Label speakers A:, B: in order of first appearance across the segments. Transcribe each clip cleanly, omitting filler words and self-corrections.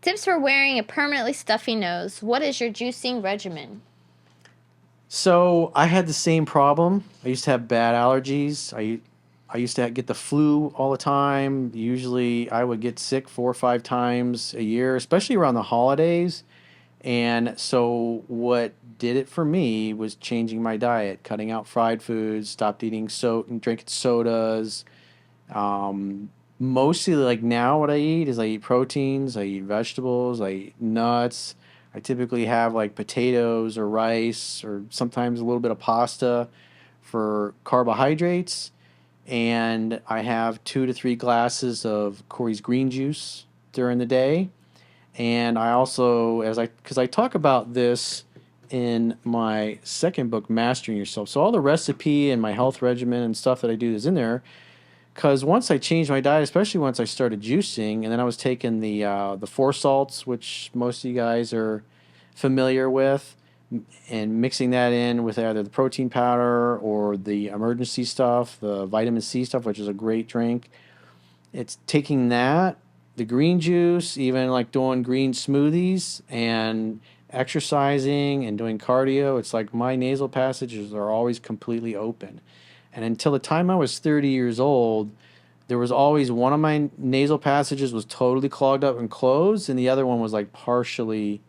A: Tips for wearing a permanently stuffy nose. What is your juicing regimen?
B: So I had the same problem. I used to have bad allergies. I used to get the flu all the time. Usually I would get sick 4 or 5 times a year, especially around the holidays. And so what did it for me was changing my diet, cutting out fried foods, stopped eating and drinking sodas. Um, Mostly like now what I eat is I eat proteins, I eat vegetables, I eat nuts. I typically have like potatoes or rice or sometimes a little bit of pasta for carbohydrates. And I have 2 to 3 glasses of Corey's green juice during the day. And I also, because I talk about this in my second book, Mastering Yourself. So all the recipe and my health regimen and stuff that I do is in there. Because once I changed my diet, especially once I started juicing, and then I was taking the four salts, which most of you guys are familiar with, and mixing that in with either the protein powder or the emergency stuff, the vitamin C stuff, which is a great drink. It's taking that, the green juice, even like doing green smoothies and exercising and doing cardio. It's like my nasal passages are always completely open. And until the time I was 30 years old, there was always one of my nasal passages was totally clogged up and closed, and the other one was like partially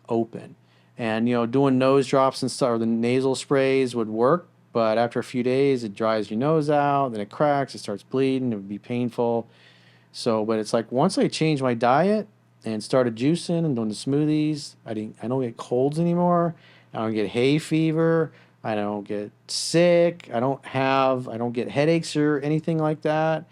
B: open. And doing nose drops and stuff, or the nasal sprays would work, but after a few days, it dries your nose out, then it cracks, it starts bleeding, it would be painful. So, but it's like once I changed my diet and started juicing and doing the smoothies, I don't get colds anymore. I don't get hay fever. I don't get sick. I don't get headaches or anything like that.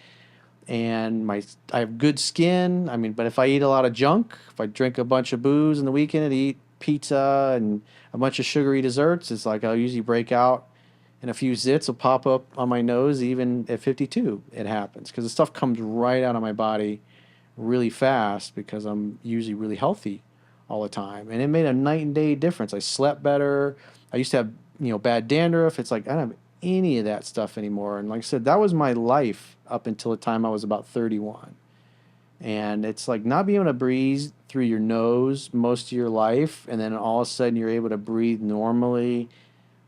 B: And I have good skin. I mean, but if I eat a lot of junk, if I drink a bunch of booze in the weekend and eat pizza and a bunch of sugary desserts, it's like I'll usually break out and a few zits will pop up on my nose even at 52. It happens because the stuff comes right out of my body really fast because I'm usually really healthy all the time. And it made a night and day difference. I slept better. I used to have, bad dandruff. It's like I don't have any of that stuff anymore. And like I said, that was my life up until the time I was about 31. And it's like not being able to breathe through your nose most of your life, and then all of a sudden you're able to breathe normally.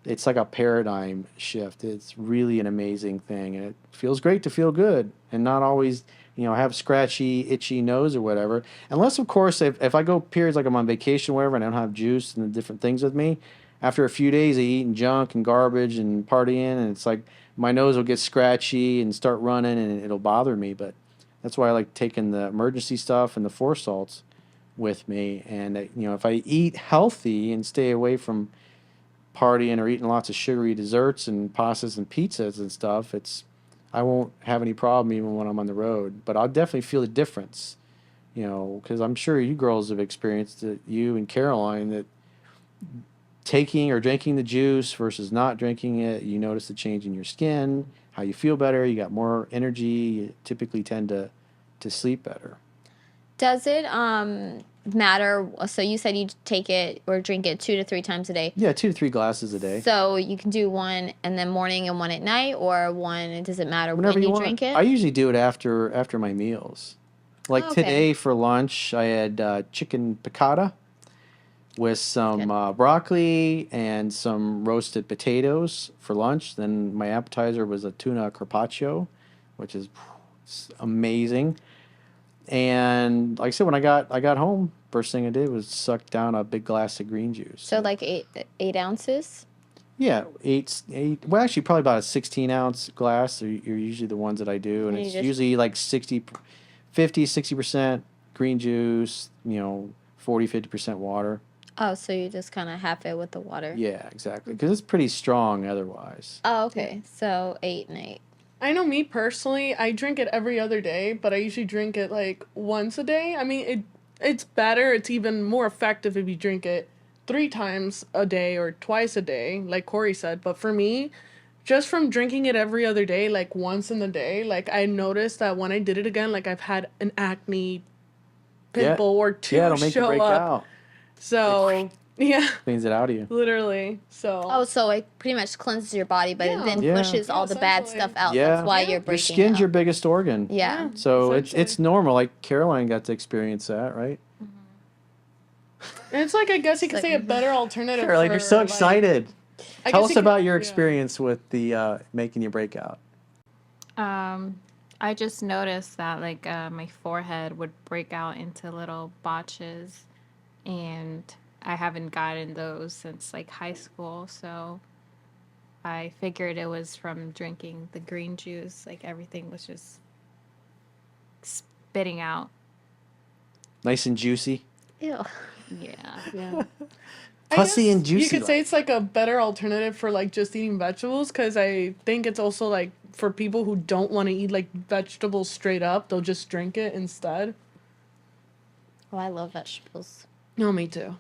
B: It's like a paradigm shift. It's really an amazing thing, and it feels great to feel good and not always, have scratchy, itchy nose or whatever. Unless, of course, if I go periods like I'm on vacation, or whatever, and I don't have juice and the different things with me, after a few days of eating junk and garbage and partying, and it's like my nose will get scratchy and start running, and it'll bother me. But that's why I like taking the emergency stuff and the four salts with me. And if I eat healthy and stay away from partying or eating lots of sugary desserts and pastas and pizzas and stuff, I won't have any problem even when I'm on the road. But I'll definitely feel the difference, because I'm sure you girls have experienced it, you and Caroline, that taking or drinking the juice versus not drinking it, you notice the change in your skin, how you feel better, you got more energy, you typically tend to sleep better.
A: Does it matter? So you said you take it or drink it 2 to 3 times a day.
B: Yeah, 2 to 3 glasses a day.
A: So you can do one and then morning and one at night, or one. Does it matter
B: Whenever
A: when
B: you
A: you
B: want.
A: drink it?
B: I usually do it after my meals. Like
A: Oh, okay.
B: today for lunch, I had chicken piccata with some
A: Good.
B: broccoli and some roasted potatoes for lunch. Then my appetizer was a tuna carpaccio, which is amazing. And like I said, when I got home, first thing I did was suck down a big glass of green juice.
A: So like 8 ounces.
B: Yeah, eight. Well, actually, probably about a 16-ounce glass. Are usually the ones that I do, and
A: And you
B: it's
A: just
B: usually like 60% green juice. 40-50% water.
A: so you just kind of half it with the water.
B: Yeah, exactly. Because it's pretty strong otherwise.
A: Oh, okay. So 8 and 8.
C: I know me personally, I drink it every other day, but I usually drink it like once a day. I mean, it's better. It's even more effective if you drink it 3 times a day or twice a day, like Corey said. But for me, just from drinking it every other day, like once in the day, like I noticed that when I did it again, like I've had an acne
B: Yeah,
C: pimple or two
B: yeah, it'll make you
C: show
B: break
C: up.
B: out.
C: So, yeah,
B: Cleans it out of you.
C: literally. So,
A: Oh, so it pretty much cleanses your body, but it
C: Yeah.
A: then
B: Yeah.
A: pushes
C: Yeah,
A: all the bad
C: essentially.
A: stuff out.
B: Yeah.
A: That's why
C: Yeah.
A: you're
C: Your
A: breaking
B: Your skin's
A: it
B: your
A: out.
B: biggest organ.
A: Yeah.
B: So it's
C: essentially.
B: normal. Like Caroline got to experience that, right?
A: Mhm.
C: And it's like, I guess you could
A: like-
C: say a better alternative.
B: Caroline, you're so
C: for,
B: excited.
C: I
B: Tell
C: guess
B: us
C: you could-
B: about your
C: yeah.
B: experience with the making you break out.
D: I just noticed that like my forehead would break out into little botches, and I haven't gotten those since like high school, so I figured it was from drinking the green juice. Like everything was just spitting out.
B: Nice and juicy.
A: Ew.
D: Yeah.
C: Yeah. I
B: Pussy
C: guess
B: and juicy.
C: You could say
B: like.
C: it's like a better alternative for like just eating vegetables, because I think it's also like for people who don't want to eat like vegetables straight up, they'll just drink it instead.
A: Oh, I love vegetables.
C: No, me too.